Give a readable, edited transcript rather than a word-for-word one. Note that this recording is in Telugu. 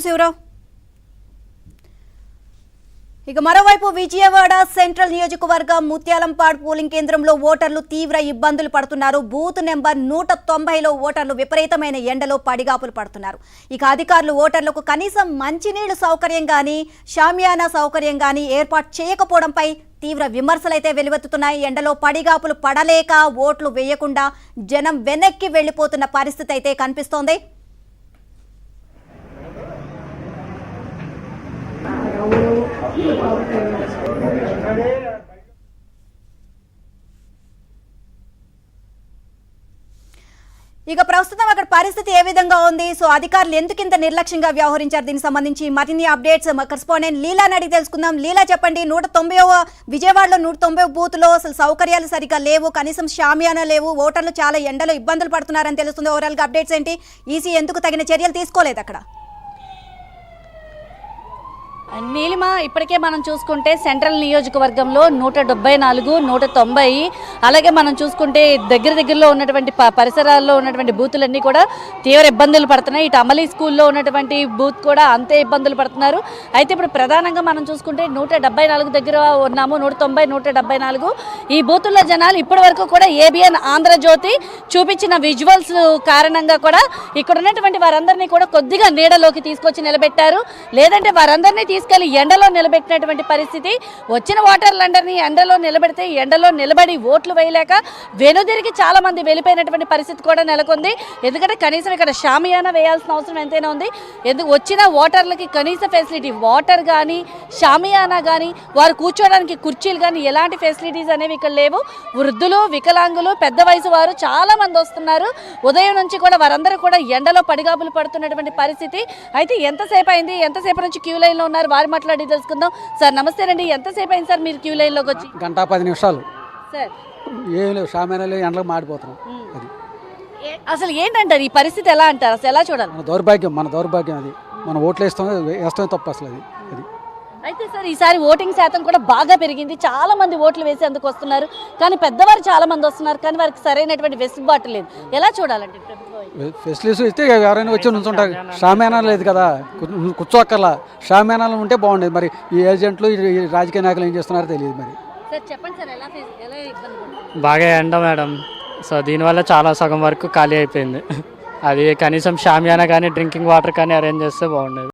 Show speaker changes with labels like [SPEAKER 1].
[SPEAKER 1] శివరావు ఇక మరోవైపు విజయవాడ సెంట్రల్ నియోజకవర్గ ముత్యాలంపాడు పోలింగ్ కేంద్రంలో ఓటర్లు తీవ్ర ఇబ్బందులు పడుతున్నారు. బూత్ నెంబర్ 190లో ఓటర్లు విపరీతమైన ఎండలో పడిగాపులు పడుతున్నారు. ఇక అధికారులు ఓటర్లకు కనీసం మంచినీళ్లు సౌకర్యం గానీ షామియానా సౌకర్యం గానీ ఏర్పాటు చేయకపోవడంపై తీవ్ర విమర్శలైతే వెలువెత్తుతున్నాయి. ఎండలో పడిగాపులు పడలేక ఓట్లు వేయకుండా జనం వెనక్కి వెళ్లిపోతున్న పరిస్థితి అయితే కనిపిస్తోంది. ఇక ప్రస్తుతం అక్కడ పరిస్థితి ఏ విధంగా ఉంది, సో అధికారులు ఎందుకు ఇంత నిర్లక్ష్యంగా వ్యవహరించారు, దీనికి సంబంధించి మరిన్ని అప్డేట్స్ మా కరెస్పాండెంట్ లీలాని అడిగి తెలుసుకుందాం. లీలా చెప్పండి, 190వ విజయవాడలో 190 బూత్లో అసలు సౌకర్యాలు సరిగ్గా లేవు, కనీసం షామియానా లేవు, ఓటర్లు చాలా ఎండలో ఇబ్బందులు పడుతున్నారని తెలుస్తుంది. ఓవరాల్ గా అప్డేట్స్ ఏంటి? ఈసీ ఎందుకు తగిన చర్యలు తీసుకోలేదు అక్కడ?
[SPEAKER 2] నీలిమ, ఇప్పటికే మనం చూసుకుంటే సెంట్రల్ నియోజకవర్గంలో 174, 190, అలాగే మనం చూసుకుంటే దగ్గరలో ఉన్నటువంటి పరిసరాల్లో ఉన్నటువంటి బూతులన్నీ కూడా తీవ్ర ఇబ్బందులు పడుతున్నాయి. ఇటు అమలీ స్కూల్లో ఉన్నటువంటి బూత్ కూడా అంతే ఇబ్బందులు పడుతున్నారు. అయితే ఇప్పుడు ప్రధానంగా మనం చూసుకుంటే 174 దగ్గర ఉన్నాము, 190, 174 ఈ బూతుల్లో జనాలు ఇప్పటి వరకు కూడా ఏబిఎన్ ఆంధ్రజ్యోతి చూపించిన విజువల్స్ కారణంగా కూడా ఇక్కడ ఉన్నటువంటి వారందరినీ కూడా కొద్దిగా నీడలోకి తీసుకొచ్చి నిలబెట్టారు. లేదంటే వారందరినీ తీసుకెళ్లి ఎండలో నిలబెట్టినటువంటి పరిస్థితి. వచ్చిన ఓటర్లందరినీ ఎండలో నిలబెడితే ఎండలో నిలబడి ఓట్లు వేయలేక వెనుదిరిగి చాలా మంది వెళ్ళిపోయినటువంటి పరిస్థితి కూడా నెలకొంది. ఎందుకంటే కనీసం ఇక్కడ షామియానా వేయాల్సిన అవసరం ఎంతైనా ఉంది. ఎందుకు వచ్చిన ఓటర్లకి కనీస ఫెసిలిటీ వాటర్ కానీ షామియానా కానీ వారు కూర్చోడానికి కుర్చీలు కానీ ఎలాంటి ఫెసిలిటీస్ అనేవి ఇక్కడ లేవు. వృద్ధులు, వికలాంగులు, పెద్ద వయసు వారు చాలా మంది వస్తున్నారు. ఉదయం నుంచి కూడా వారందరూ కూడా ఎండలో పడిగాపులు పడుతున్నటువంటి పరిస్థితి. అయితే ఎంతసేపు అయింది, ఎంతసేపు నుంచి క్యూ లైన్లో ఉన్నారు, వారి మాట్లాడి తెలుసుకుందాం. సార్ నమస్తేనండి, ఎంతసేపు అయింది సార్ మీరు క్యూ లైన్లోకి వచ్చి?
[SPEAKER 3] గంట 10 నిమిషాలు.
[SPEAKER 2] సార్
[SPEAKER 3] ఏం లేవు, షామియానాలు ఎండలకు మాడిపోతున్నాం. అది
[SPEAKER 2] అసలు ఏంటంటారు, ఈ పరిస్థితి ఎలా అంటారు, అసలు ఎలా చూడాలి?
[SPEAKER 3] మన దౌర్భాగ్యం అది. మనం ఓట్లు వేస్తామే తప్పు అసలు అది.
[SPEAKER 2] అయితే సార్ ఈసారి ఓటింగ్ శాతం కూడా బాగా పెరిగింది, చాలా మంది ఓట్లు వేసేందుకు వస్తున్నారు. కానీ పెద్దవారు చాలా మంది వస్తున్నారు, కానీ వారికి సరైనటువంటి వెసులుబాటు లేదు. ఎలా చూడాలంటే
[SPEAKER 3] ఫెసిలిటీస్ ఇస్తే ఎవరైనా వచ్చి నుంచుంటారు. షామియానాలు లేదు కదా, కూర్చోక్కర్లా. షామియానాలు ఉంటే బాగుండేది. మరి ఈ ఏజెంట్లు, ఈ రాజకీయ నాయకులు ఏం చేస్తున్నారో తెలియదు. మరి
[SPEAKER 2] సార్ చెప్పండి సార్, ఎలా ఇబ్బంది?
[SPEAKER 4] బాగా ఎండ మేడం. సో దీనివల్ల చాలా సగం వరకు ఖాళీ అయిపోయింది. అది కనీసం షామియానా కానీ డ్రింకింగ్ వాటర్ కానీ అరేంజ్ చేస్తే బాగుండేది.